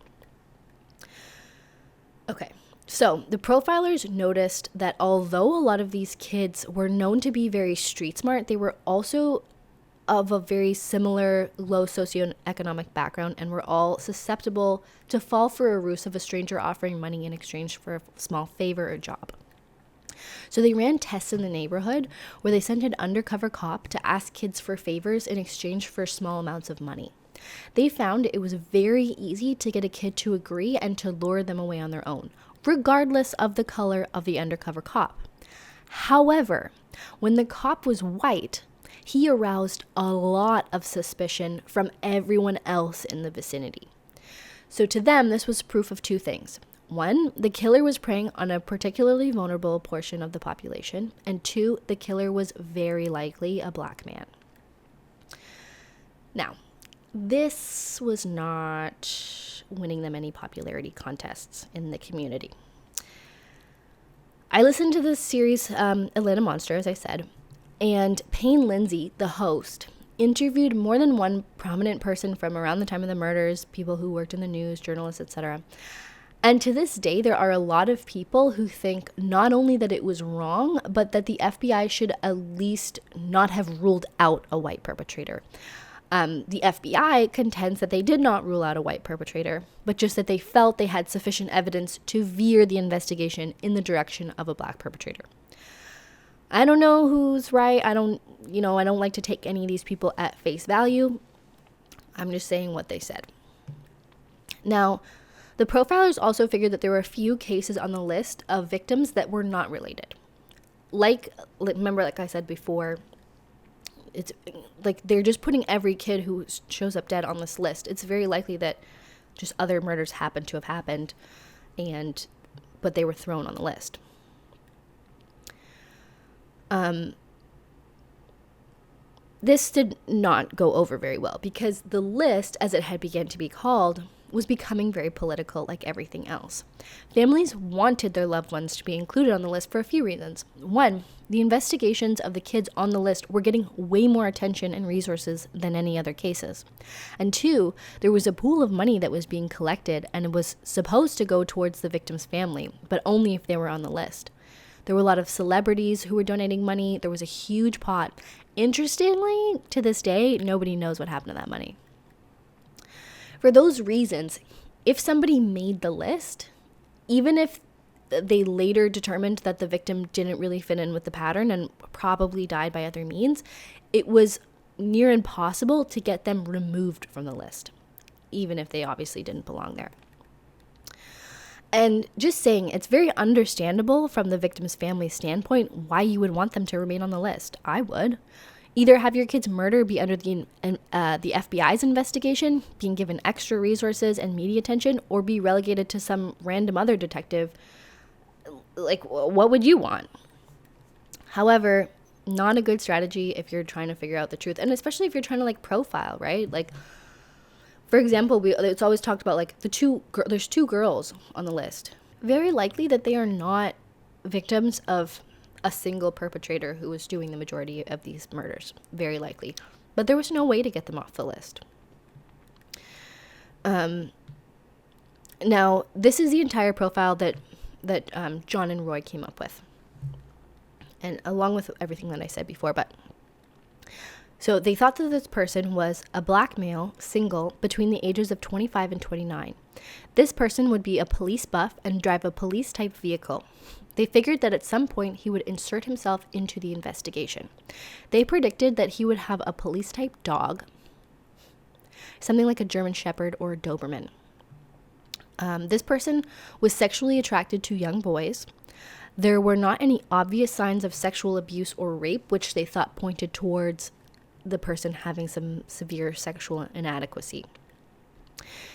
Okay, so the profilers noticed that although a lot of these kids were known to be very street smart, they were also of a very similar low socioeconomic background and were all susceptible to fall for a ruse of a stranger offering money in exchange for a small favor or job. So they ran tests in the neighborhood where they sent an undercover cop to ask kids for favors in exchange for small amounts of money. They found it was very easy to get a kid to agree and to lure them away on their own, regardless of the color of the undercover cop. However, when the cop was white, he aroused a lot of suspicion from everyone else in the vicinity. So to them, this was proof of two things. One, the killer was preying on a particularly vulnerable portion of the population, and two, the killer was very likely a black man. Now, this was not winning them any popularity contests in the community. I listened to this series, Atlanta Monster, as I said, and Payne Lindsay, the host, interviewed more than one prominent person from around the time of the murders, people who worked in the news, journalists, etc. And to this day, there are a lot of people who think not only that it was wrong, but that the FBI should at least not have ruled out a white perpetrator. The FBI contends that they did not rule out a white perpetrator, but just that they felt they had sufficient evidence to veer the investigation in the direction of a black perpetrator. I don't know who's right. I don't like to take any of these people at face value. I'm just saying what they said. Now, the profilers also figured that there were a few cases on the list of victims that were not related. Remember, like I said before, it's like they're just putting every kid who shows up dead on this list. It's very likely that just other murders happened to have happened, but they were thrown on the list. This did not go over very well because the list, as it had begun to be called, was becoming very political like everything else. Families wanted their loved ones to be included on the list for a few reasons. One, the investigations of the kids on the list were getting way more attention and resources than any other cases. And two, there was a pool of money that was being collected and it was supposed to go towards the victim's family, but only if they were on the list. There were a lot of celebrities who were donating money. There was a huge pot. Interestingly, to this day, nobody knows what happened to that money. For those reasons, if somebody made the list, even if they later determined that the victim didn't really fit in with the pattern and probably died by other means, it was near impossible to get them removed from the list, even if they obviously didn't belong there. And just saying, it's very understandable from the victim's family standpoint why you would want them to remain on the list. I would. Either have your kid's murder be under the FBI's investigation, being given extra resources and media attention, or be relegated to some random other detective. Like, what would you want? However, not a good strategy if you're trying to figure out the truth, and especially if you're trying to profile, right? Like, for example, it's always talked about there's two girls on the list. Very likely that they are not victims of a single perpetrator who was doing the majority of these murders. Very likely. But there was no way to get them off the list. Now, this is the entire profile that John and Roy came up with. and along with everything that I said before, but so they thought that this person was a black male, single, between the ages of 25 and 29. This person would be a police buff and drive a police-type vehicle. They figured that at some point he would insert himself into the investigation. They predicted that he would have a police-type dog, something like a German Shepherd or a Doberman. This person was sexually attracted to young boys. There were not any obvious signs of sexual abuse or rape, which they thought pointed towards the person having some severe sexual inadequacy.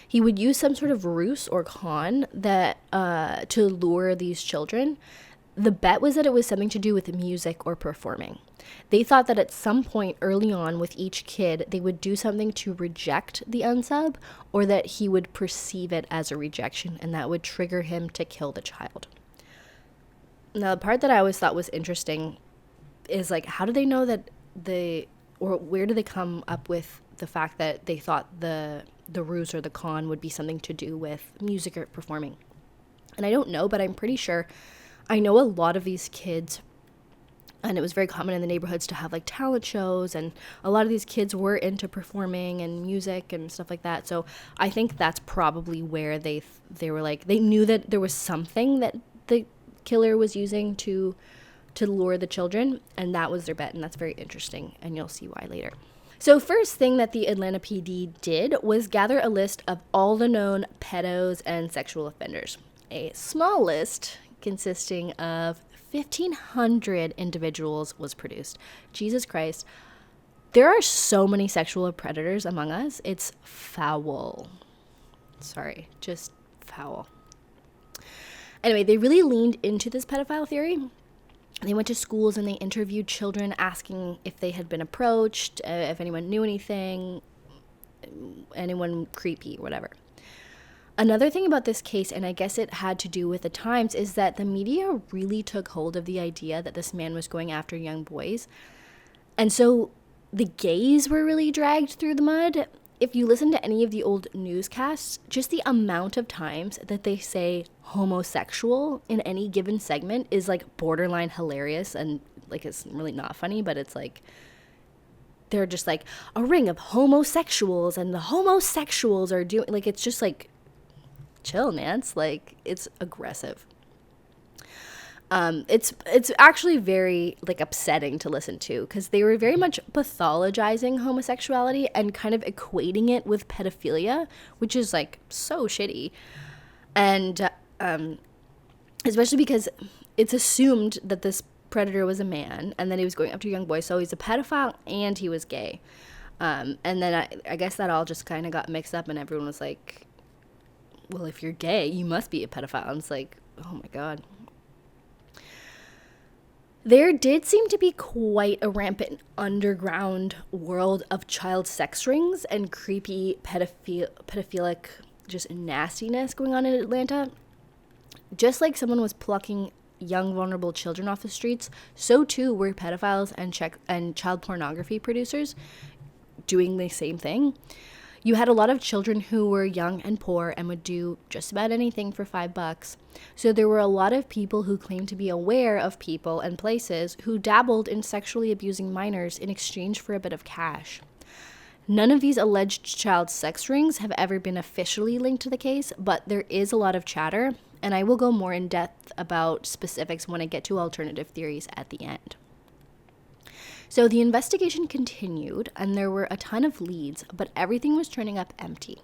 He would use some sort of ruse or con that to lure these children. The bet was that it was something to do with music or performing. They thought that at some point early on with each kid, they would do something to reject the unsub, or that he would perceive it as a rejection, and that would trigger him to kill the child. Now, the part that I always thought was interesting is, like, how do they know that or where do they come up with the fact that they thought the ruse or the con would be something to do with music or performing? And I don't know, but I'm pretty sure I know a lot of these kids, and it was very common in the neighborhoods to have like talent shows, and a lot of these kids were into performing and music and stuff like that. So I think that's probably where they were like, they knew that there was something that the killer was using to lure the children, and that was their bet, and that's very interesting, and you'll see why later. So first thing that the Atlanta PD did was gather a list of all the known pedos and sexual offenders. A small list consisting of 1,500 individuals was produced. Jesus Christ. There are so many sexual predators among us. It's foul. Sorry, just foul. Anyway, they really leaned into this pedophile theory. They went to schools and they interviewed children asking if they had been approached, if anyone knew anything, anyone creepy, whatever. Another thing about this case, and I guess it had to do with the times, is that the media really took hold of the idea that this man was going after young boys. And so the gays were really dragged through the mud. If you listen to any of the old newscasts, just the amount of times that they say homosexual in any given segment is like borderline hilarious, and like it's really not funny, but it's like they're just like a ring of homosexuals and the homosexuals are doing, like, it's just like, chill, Nance. Like, it's aggressive. It's actually very like upsetting to listen to, because they were very much pathologizing homosexuality and kind of equating it with pedophilia, which is like so shitty. And especially because it's assumed that this predator was a man and that he was going after young boys, so he's a pedophile and he was gay. And then I guess that all just kind of got mixed up, and everyone was like, well, if you're gay, you must be a pedophile. And it's like, oh my God. There did seem to be quite a rampant underground world of child sex rings and creepy pedophilic just nastiness going on in Atlanta. Just like someone was plucking young vulnerable children off the streets, so too were pedophiles and child pornography producers doing the same thing. You had a lot of children who were young and poor and would do just about anything for $5. So there were a lot of people who claimed to be aware of people and places who dabbled in sexually abusing minors in exchange for a bit of cash. None of these alleged child sex rings have ever been officially linked to the case, but there is a lot of chatter, and I will go more in depth about specifics when I get to alternative theories at the end. So the investigation continued, and there were a ton of leads, but everything was turning up empty.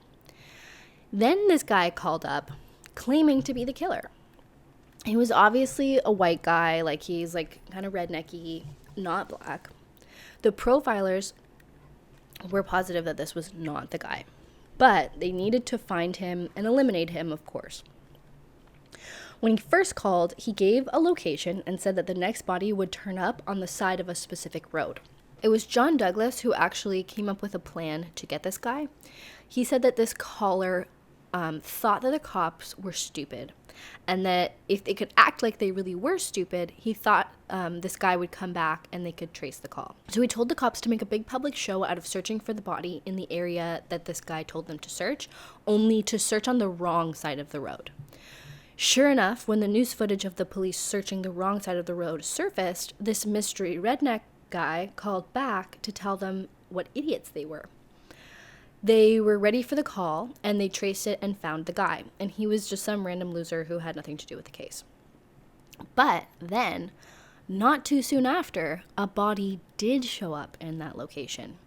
Then this guy called up, claiming to be the killer. He was obviously a white guy, like he's like kind of rednecky, not black. The profilers were positive that this was not the guy, but they needed to find him and eliminate him, of course. When he first called, he gave a location and said that the next body would turn up on the side of a specific road. It was John Douglas who actually came up with a plan to get this guy. He said that this caller thought that the cops were stupid, and that if they could act like they really were stupid, he thought this guy would come back and they could trace the call. So he told the cops to make a big public show out of searching for the body in the area that this guy told them to search, only to search on the wrong side of the road. Sure enough, when the news footage of the police searching the wrong side of the road surfaced, this mystery redneck guy called back to tell them what idiots they were. They were ready for the call, and they traced it and found the guy, and he was just some random loser who had nothing to do with the case. But then, not too soon after, a body did show up in that location.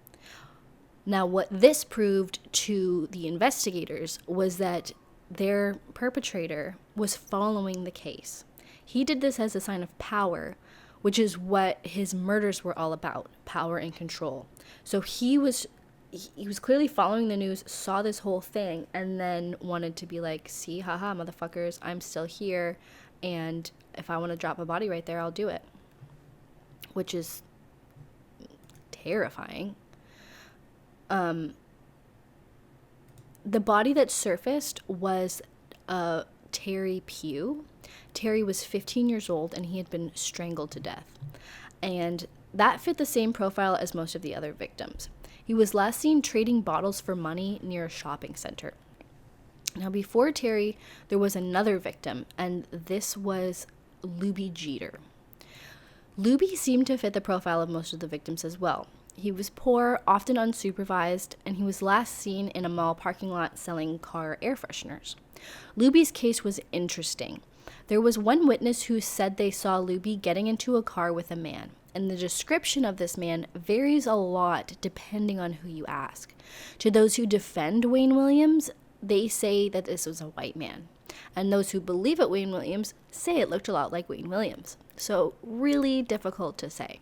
Now, what this proved to the investigators was that their perpetrator was following the case. He did this as a sign of power, which is what his murders were all about, power and control. So he was clearly following the news, saw this whole thing, and then wanted to be like, see, haha, motherfuckers, I'm still here, and if I want to drop a body right there, I'll do it. Which is terrifying. The body that surfaced was Terry Pugh. Terry was 15 years old, and he had been strangled to death. And that fit the same profile as most of the other victims. He was last seen trading bottles for money near a shopping center. Now, before Terry, there was another victim, and this was Luby Jeter. Luby seemed to fit the profile of most of the victims as well. He was poor, often unsupervised, and he was last seen in a mall parking lot selling car air fresheners. Luby's case was interesting. There was one witness who said they saw Luby getting into a car with a man, and the description of this man varies a lot depending on who you ask. To those who defend Wayne Williams, they say that this was a white man, and those who believe it Wayne Williams say it looked a lot like Wayne Williams. So really difficult to say.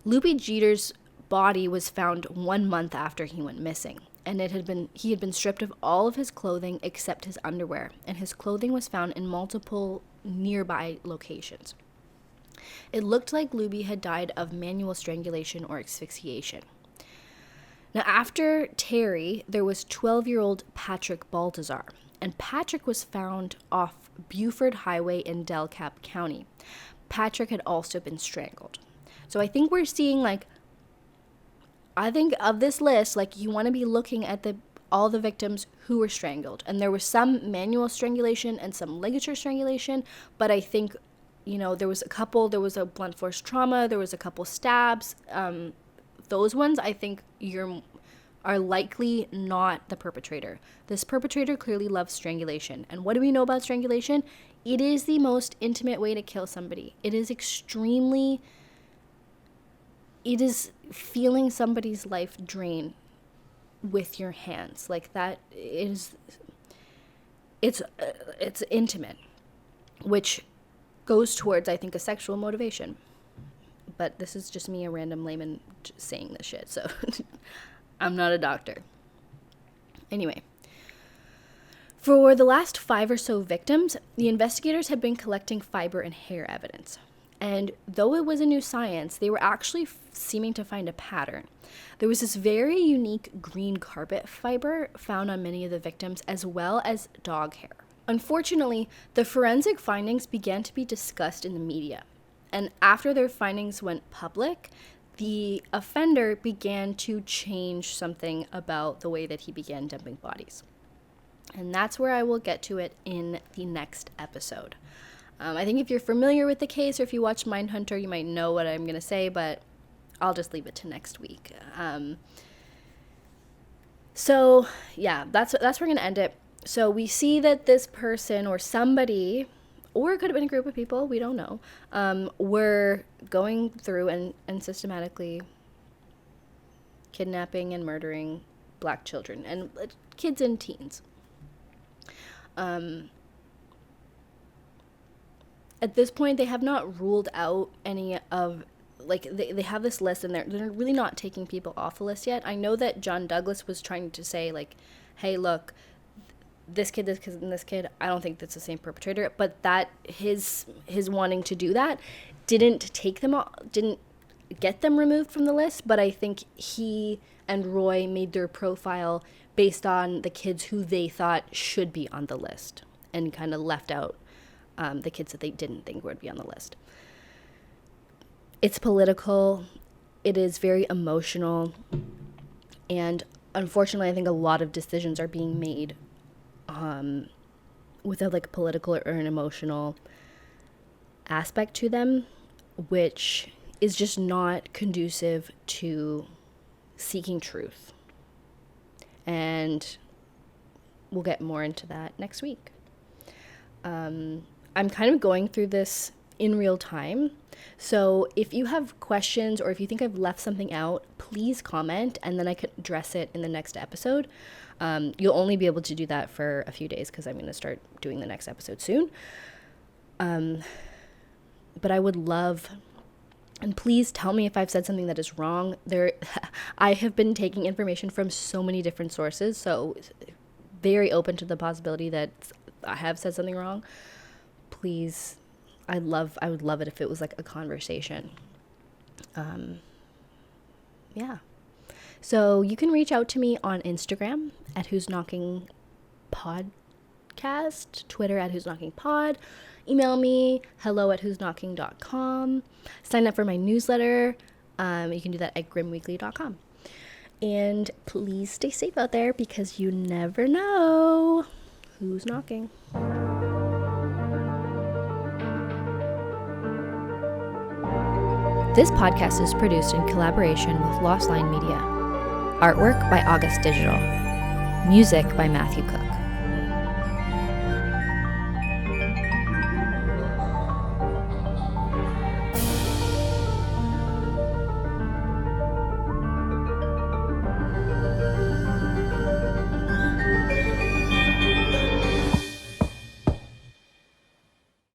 Luby Jeter's body was found 1 month after he went missing, and he had been stripped of all of his clothing except his underwear, and his clothing was found in multiple nearby locations. It looked like Luby had died of manual strangulation or asphyxiation. Now, after Terry, there was 12-year-old Patrick Baltazar, and Patrick was found off Buford Highway in DeKalb County. Patrick had also been strangled. So I think we're seeing, I think of this list, you want to be looking at all the victims who were strangled. And there was some manual strangulation and some ligature strangulation, but I think, there was a blunt force trauma, there was a couple stabs. Those ones, I think, are likely not the perpetrator. This perpetrator clearly loves strangulation. And what do we know about strangulation? It is the most intimate way to kill somebody. It is feeling somebody's life drain with your hands. It's intimate, which goes towards, I think, a sexual motivation. But this is just me, a random layman, saying this shit, so I'm not a doctor. Anyway, for the last 5 or so victims, the investigators had been collecting fiber and hair evidence. And though it was a new science, they were actually seeming to find a pattern. There was this very unique green carpet fiber found on many of the victims, as well as dog hair. Unfortunately, the forensic findings began to be discussed in the media. And after their findings went public, the offender began to change something about the way that he began dumping bodies. And that's where I will get to it in the next episode. I think if you're familiar with the case, or if you watch Mindhunter, you might know what I'm going to say, but I'll just leave it to next week. So, yeah, that's where we're going to end it. So we see that this person or somebody, or it could have been a group of people, we don't know, were going through and systematically kidnapping and murdering Black children and kids and teens. At this point, they have not ruled out any of, they have this list, and they're really not taking people off the list yet. I know that John Douglas was trying to say, hey, look, this kid, and this kid, I don't think that's the same perpetrator, but that his wanting to do that didn't get them removed from the list, but I think he and Roy made their profile based on the kids who they thought should be on the list, and kind of left out the kids that they didn't think would be on the list. It's political. It is very emotional. And unfortunately, I think a lot of decisions are being made without like a political or an emotional aspect to them, which is just not conducive to seeking truth. And we'll get more into that next week. I'm kind of going through this in real time. So if you have questions or if you think I've left something out, please comment and then I can address it in the next episode. You'll only be able to do that for a few days because I'm going to start doing the next episode soon. But I would love, and please tell me if I've said something that is wrong. I have been taking information from so many different sources, so very open to the possibility that I have said something wrong. Please, I would love it if it was like a conversation. Yeah. So you can reach out to me on Instagram at Who's Knocking Podcast, Twitter at Who's Knocking Pod. Email me, hello@whosknocking.com. Sign up for my newsletter. You can do that at grimweekly.com. And please stay safe out there because you never know who's knocking. This podcast is produced in collaboration with Lost Line Media. Artwork by August Digital. Music by Matthew Cook.